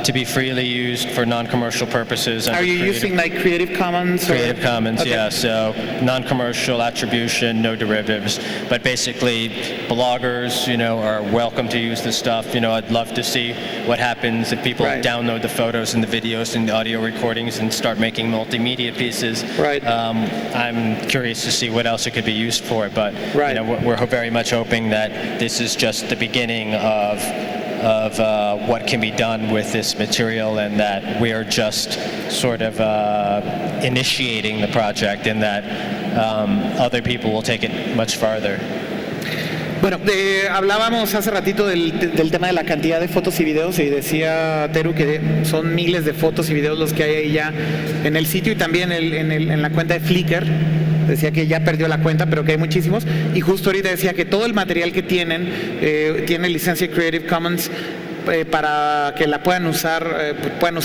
to be freely used for non-commercial purposes. Are you using like Creative Commons? Creative Commons, okay. Yeah. So non-commercial attribution, no derivatives. But basically, bloggers, are welcome to use this stuff. I'd love to see what happens if people download the photos and the videos and the audio recordings and start making multimedia pieces. Right. I'm curious to see what else it could be used for. But we're very much hoping that this is just the beginning of what can be done with this material, and that we are just sort of initiating the project, and that other people will take it much farther. Bueno, hablábamos hace ratito del tema de la cantidad de fotos y videos, y decía Teru que son miles de fotos y videos los que hay ahí ya en el sitio, y también en la cuenta de Flickr. Decía que ya perdió la cuenta, pero que hay muchísimos. Y justo ahorita decía que todo el material que tienen tiene licencia Creative Commons para que la puedan usar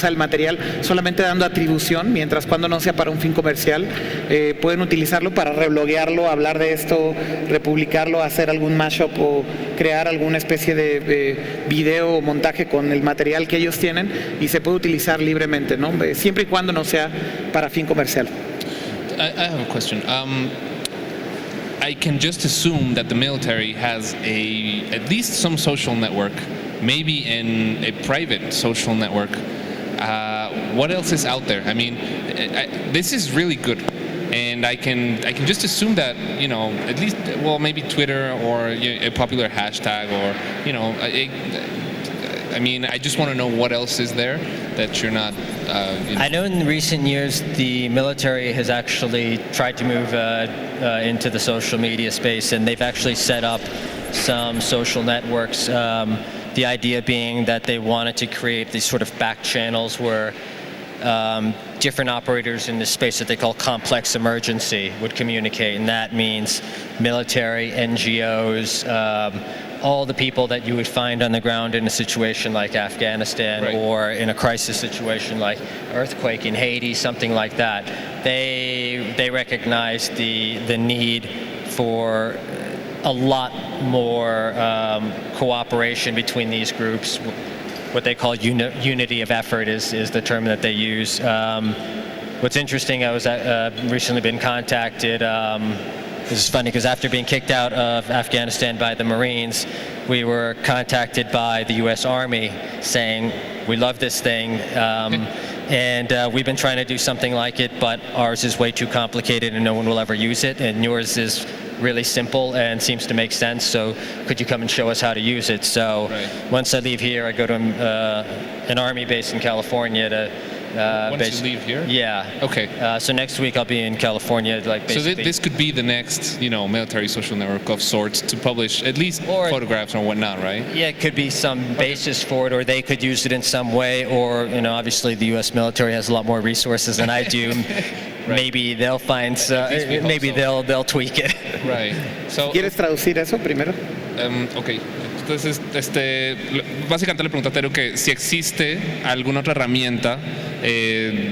el material solamente dando atribución, mientras cuando no sea para un fin comercial, pueden utilizarlo para rebloguearlo, hablar de esto, republicarlo, hacer algún mashup o crear alguna especie de video o montaje con el material que ellos tienen, y se puede utilizar libremente, ¿no? Siempre y cuando no sea para fin comercial. I have a question. I can just assume that the military has at least some social network, maybe in a private social network. What else is out there? I mean, this is really good, and I can just assume that at least maybe Twitter or a popular hashtag, or I just want to know what else is there that you're not. I know in recent years the military has actually tried to move into the social media space, and they've actually set up some social networks. The idea being that they wanted to create these sort of back channels where different operators in this space that they call complex emergency would communicate, and that means military, NGOs, all the people that you would find on the ground in a situation like Afghanistan, or in a crisis situation like earthquake in Haiti, something like that. They recognize the need for a lot more cooperation between these groups. What they call unity of effort is the term that they use. What's interesting, I was recently been contacted. This is funny because after being kicked out of Afghanistan by the Marines, we were contacted by the U.S. Army saying, we love this thing, and we've been trying to do something like it, but ours is way too complicated and no one will ever use it, and yours is really simple and seems to make sense. So could you come and show us how to use it? So once I leave here, I go to an Army base in California to. Once you leave here? Yeah. Okay. So next week I'll be in California, like basically. So this could be the next, military social network of sorts to publish at least photographs or whatnot, right? Yeah, it could be some basis for it, or they could use it in some way, or obviously the U.S. military has a lot more resources than I do. Maybe they'll find, maybe they'll tweak it. Right. So. ¿Quieres traducir eso primero? Okay. Entonces, básicamente le pregunto a Teru que si existe alguna otra herramienta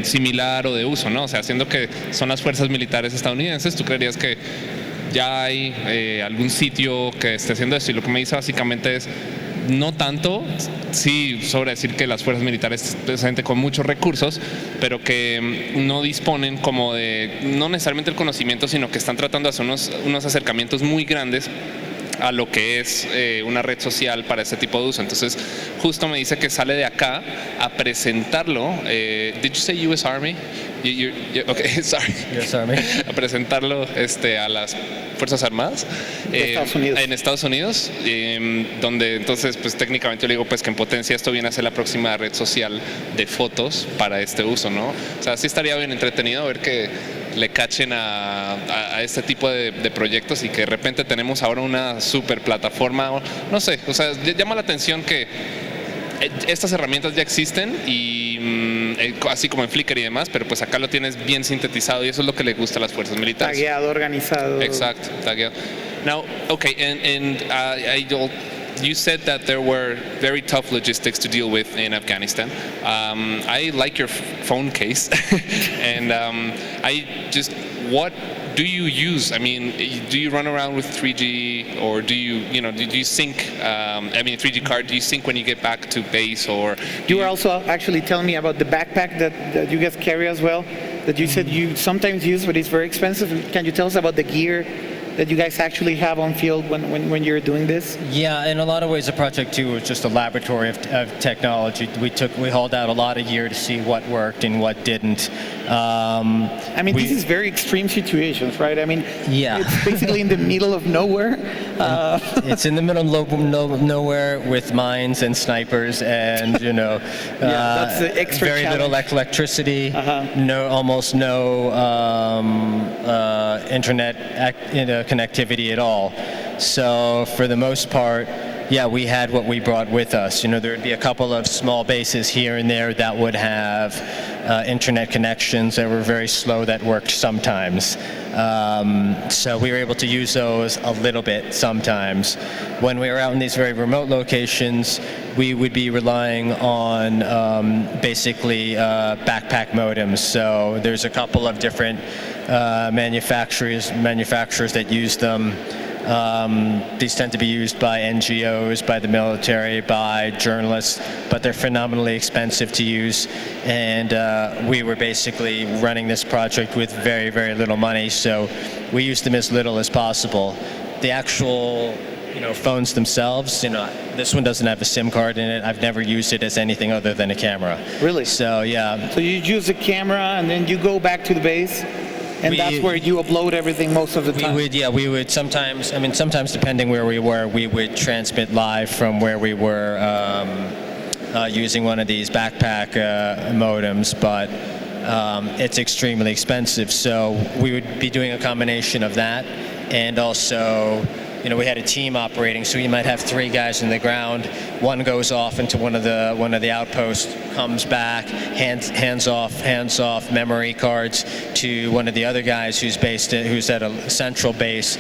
similar o de uso, ¿no? O sea, siendo que son las fuerzas militares estadounidenses, ¿tú creerías que ya hay algún sitio que esté haciendo esto? Y lo que me dice básicamente es, no tanto, sí, sobre decir que las fuerzas militares es gente con muchos recursos, pero que no disponen como de, no necesariamente el conocimiento, sino que están tratando de hacer unos acercamientos muy grandes a lo que es una red social para este tipo de uso. Entonces, justo me dice que sale de acá a presentarlo. Did you say U.S. Army? Okay, sorry. U.S. Army. A presentarlo a las Fuerzas Armadas en Estados Unidos, donde entonces pues técnicamente yo le digo pues que en potencia esto viene a ser la próxima red social de fotos para este uso, ¿no? O sea, sí estaría bien entretenido ver que le cachen a este tipo de proyectos y que de repente tenemos ahora una super plataforma, no sé, o sea, llama la atención que estas herramientas ya existen y así como en Flickr y demás, pero pues acá lo tienes bien sintetizado y eso es lo que le gusta a las fuerzas militares. Tagueado, organizado. Exacto, tagueado. Now, okay, and you said that there were very tough logistics to deal with in Afghanistan. I like your phone case, and what do you use? I mean, do you run around with 3G, or do you sync? 3G card. Do you sync when you get back to base, or? You were also actually telling me about the backpack that you guys carry as well, that you said you sometimes use, but it's very expensive. Can you tell us about the gear that you guys actually have on field when you're doing this? Yeah, in a lot of ways, the Project 2 was just a laboratory of technology. We hauled out a lot of gear to see what worked and what didn't. This is very extreme situations, right? I mean, yeah. It's basically in the middle of nowhere. It's in the middle of nowhere with mines and snipers, and that's the extra very challenge. little electricity, almost no internet connectivity at all. So for the most part, we had what we brought with us. There would be a couple of small bases here and there that would have internet connections that were very slow that worked sometimes. So we were able to use those a little bit sometimes. When we were out in these very remote locations, we would be relying on basically backpack modems. So there's a couple of different manufacturers that use them. These tend to be used by NGOs, by the military, by journalists, but they're phenomenally expensive to use. And we were basically running this project with very, very little money, so we used them as little as possible. The actual phones themselves, this one doesn't have a SIM card in it. I've never used it as anything other than a camera. Really? So, yeah. So you use the camera and then you go back to the base? And that's where you upload everything most of the time? We would sometimes, depending where we were, we would transmit live from where we were using one of these backpack modems, but it's extremely expensive. So we would be doing a combination of that, and also, we had a team operating, so you might have 3 guys in the ground. One goes off into one of the outposts, comes back, hands off memory cards to one of the other guys who's at a central base.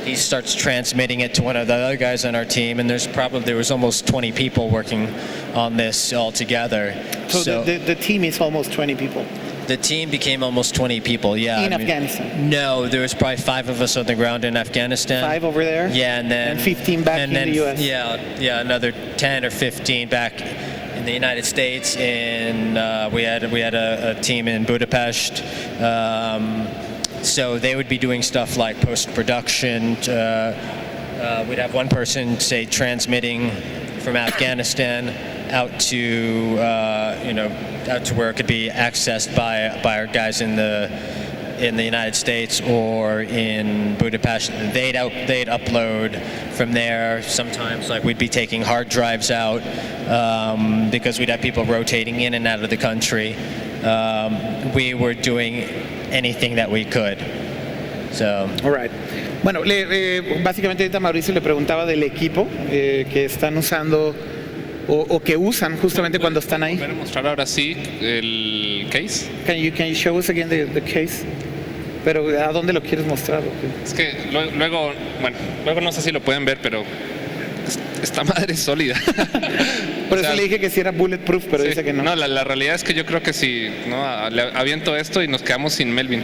He starts transmitting it to one of the other guys on our team, and there was almost 20 people working on this all together. So the team is almost 20 people. The team became almost 20 people, yeah. In Afghanistan? No, there was probably 5 of us on the ground in Afghanistan. 5 over there? Yeah, and 15 back in the U.S.? Yeah, another 10 or 15 back in the United States. And we had a team in Budapest. So they would be doing stuff like post-production. We'd have one person, say, transmitting from Afghanistan out to where it could be accessed by our guys in the in the United States or in Budapest, they'd upload from there. Sometimes, like, we'd be taking hard drives out because we'd have people rotating in and out of the country. We were doing anything that we could. So. All right. Bueno, básicamente ahorita Mauricio le preguntaba del equipo que están usando o que usan justamente cuando están ahí. ¿Pueden mostrar ahora sí el case? Can you show us again the case? Pero ¿a dónde lo quieres mostrar? Es que luego no sé si lo pueden ver, pero esta madre es sólida. Por eso le dije que si era bulletproof, pero sí, dice que no. No, la realidad es que yo creo que si no, le aviento esto y nos quedamos sin Melvin.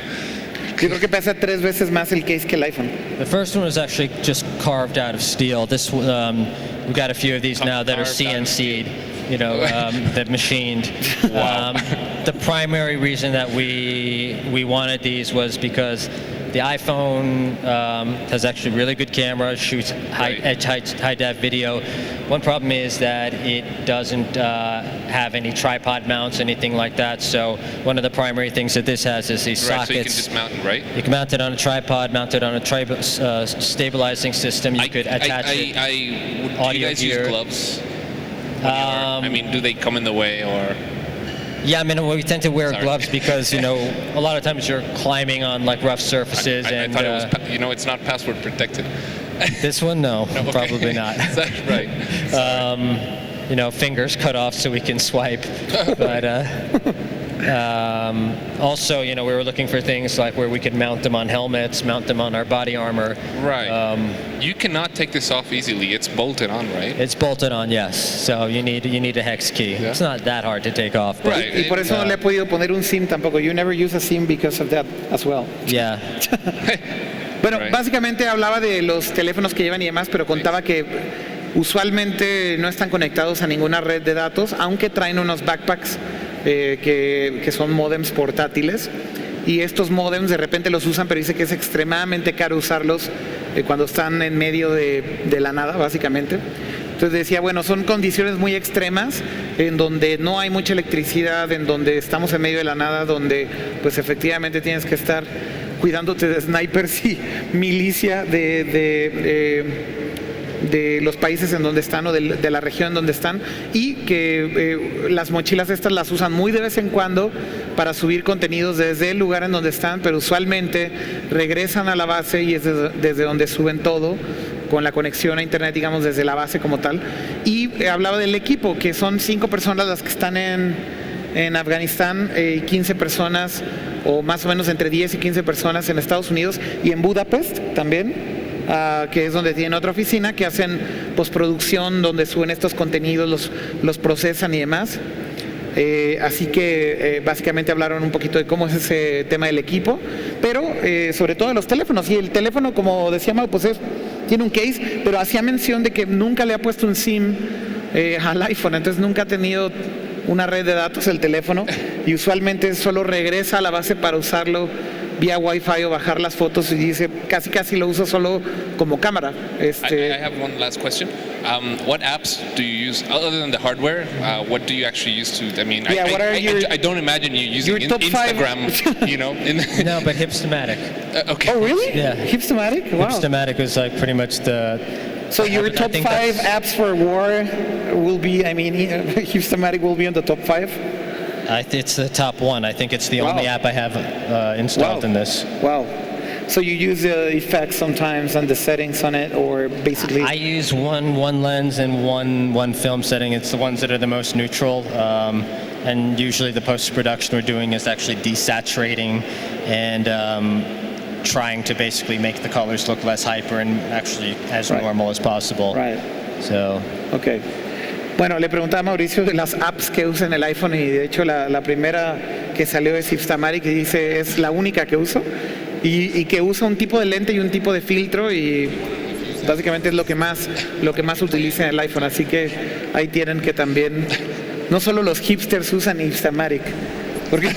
Yo creo que pesa 3 veces más el case que el iPhone. The first one was actually just carved out of steel. This we've got a few of these now that are CNC'd, you know, that machined. Wow. The primary reason that we wanted these was because the iPhone has actually really good camera, shoots high def video. One problem is that it doesn't have any tripod mounts, anything like that. So one of the primary things that this has is these sockets. So you can just mount it, right? You can mount it on a tripod, mount it on a stabilizing system. You could attach it. Do you guys use gloves? I mean, do they come in the way or? Yeah, I mean, we tend to wear gloves because, you know, a lot of times you're climbing on like rough surfaces. I thought it was, you know, it's not password protected. This one, no, okay. Probably not. Is that right? You know, fingers cut off so we can swipe. But also, you know, we were looking for things like where we could mount them on helmets, mount them on our body armor. Right. You cannot take this off easily. It's bolted on, right? It's bolted on, yes. So you need a hex key. Yeah. It's not that hard to take off. But, right. Y por eso no le he podido poner un SIM tampoco. You never use a SIM because of that as well. Yeah. Bueno, Right. básicamente hablaba de los teléfonos que llevan y demás, pero contaba que usualmente no están conectados a ninguna red de datos, aunque traen unos backpacks que son módems portátiles. Y estos módems de repente los usan, pero dice que es extremadamente caro usarlos cuando están en medio de la nada, básicamente. Entonces decía, bueno, son condiciones muy extremas en donde no hay mucha electricidad, en donde estamos en medio de la nada, donde pues efectivamente tienes que estar cuidándote de snipers y milicia de los países en donde están o de la región en donde están, y que las mochilas estas las usan muy de vez en cuando para subir contenidos desde el lugar en donde están, pero usualmente regresan a la base y es desde donde suben todo con la conexión a internet, digamos, desde la base como tal. Y hablaba del equipo, que son 5 personas las que están en Afganistán, 15 personas o más o menos entre 10 y 15 personas en Estados Unidos y en Budapest también, que es donde tienen otra oficina, que hacen postproducción, donde suben estos contenidos, los procesan y demás. Así que básicamente hablaron un poquito de cómo es ese tema del equipo, pero sobre todo de los teléfonos. Y el teléfono, como decía Mau, pues tiene un case, pero hacía mención de que nunca le ha puesto un SIM al iPhone, entonces nunca ha tenido una red de datos el teléfono y usualmente solo regresa a la base para usarlo vía Wi-Fi o bajar las fotos, y dice casi lo uso solo como cámara. I have one last question. What apps do you use other than the hardware? What do you actually use to? I mean, I don't imagine you using Instagram. You know, no, but Hipstamatic. Okay. Oh, really? Yeah. Hipstamatic? Wow. Hipstamatic was like pretty much the. So your top 5 apps for war will be, I mean, Hipstamatic will be on the top 5? It's the top 1. I think it's the only app I have installed in this. Wow. So you use the effects sometimes and the settings on it, or basically? I use one lens and one film setting. It's the ones that are the most neutral. And usually the post-production we're doing is actually desaturating and trying to basically make the colors look less hyper and actually as normal as possible. Right. So. Okay. Bueno, le preguntaba a Mauricio de las apps que usa en el iPhone, y de hecho la primera que salió es Hipstamatic, que dice es la única que uso, y que usa un tipo de lente y un tipo de filtro, y básicamente es lo que más utiliza en el iPhone. Así que ahí tienen que también no solo los hipsters usan Hipstamatic. Porque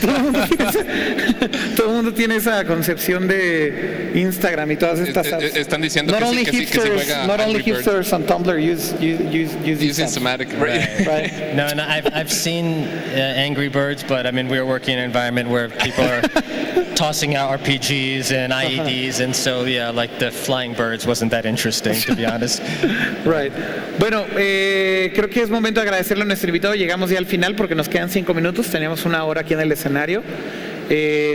todo el mundo tiene esa concepción de Instagram y todas estas apps. Están diciendo not que only sí, que hipsters, sí juega not only Angry Birds. hipsters on Tumblr use these apps. Systematic, Right. No, and I've seen Angry Birds, but I mean, we were working in an environment where people are tossing out RPGs and IEDs, and so yeah, like the flying birds wasn't that interesting, to be honest. Right. Bueno, creo que es momento de agradecerle a nuestro invitado. Llegamos ya al final porque nos quedan 5 minutos. Teníamos 1 hora aquí en el escenario.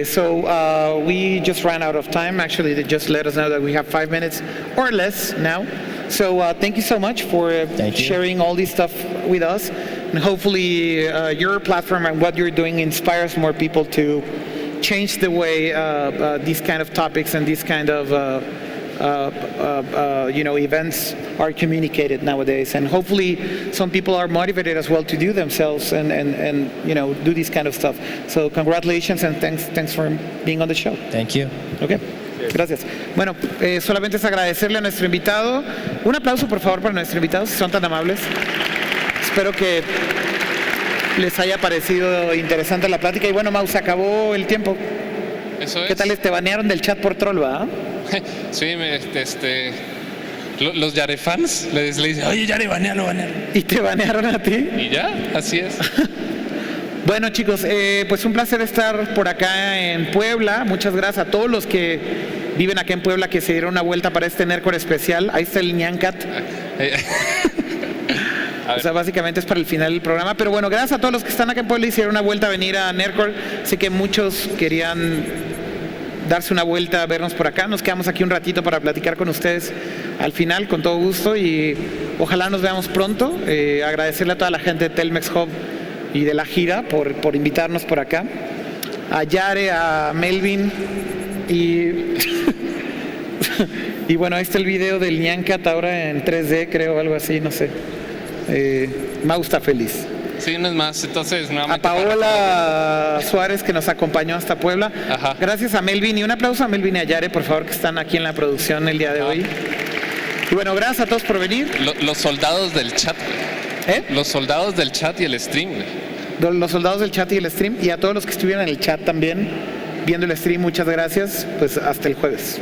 So we just ran out of time. Actually, they just let us know that we have 5 minutes or less now. So thank you so much for sharing all this stuff with us. And hopefully your platform and what you're doing inspires more people to change the way these kind of topics and these kind of events are communicated nowadays, and hopefully some people are motivated as well to do themselves and do this kind of stuff. So congratulations and thanks for being on the show. Thank you. Okay. Gracias. Bueno, solamente es agradecerle a nuestro invitado. Un aplauso, por favor, para nuestro invitado, si son tan amables. Espero que les haya parecido interesante la plática. Y bueno, Mau, se acabó el tiempo. Eso es. ¿Qué tal? Te banearon del chat por troll, ¿va? Sí, los Yare fans le dicen, oye, Yare, banealo. ¿Y te banearon a ti? Y ya, así es. Bueno, chicos, pues un placer estar por acá en Puebla. Muchas gracias a todos los que viven acá en Puebla que se dieron una vuelta para este Nerdcore especial. Ahí está el Ñancat. O sea, básicamente es para el final del programa. Pero bueno, gracias a todos los que están acá en Puebla y hicieron una vuelta a venir a Nerdcore. Sé que muchos querían darse una vuelta a vernos por acá. Nos quedamos aquí un ratito para platicar con ustedes al final, con todo gusto. Y ojalá nos veamos pronto. Agradecerle a toda la gente de Telmex Hub y de la gira por invitarnos por acá. A Yare, a Melvin y bueno, ahí está el video del Ñancat ahora en 3D, creo, algo así, no sé. Mau está feliz. Sí, no es más. Entonces, a Paola Suárez, que nos acompañó hasta Puebla. Ajá. Gracias a Melvin, y un aplauso a Melvin y a Yare, por favor, que están aquí en la producción el día de hoy. Y bueno, gracias a todos por venir. Los soldados del chat. Los soldados del chat y el stream. Los soldados del chat y el stream, y a todos los que estuvieron en el chat también viendo el stream, muchas gracias. Pues hasta el jueves.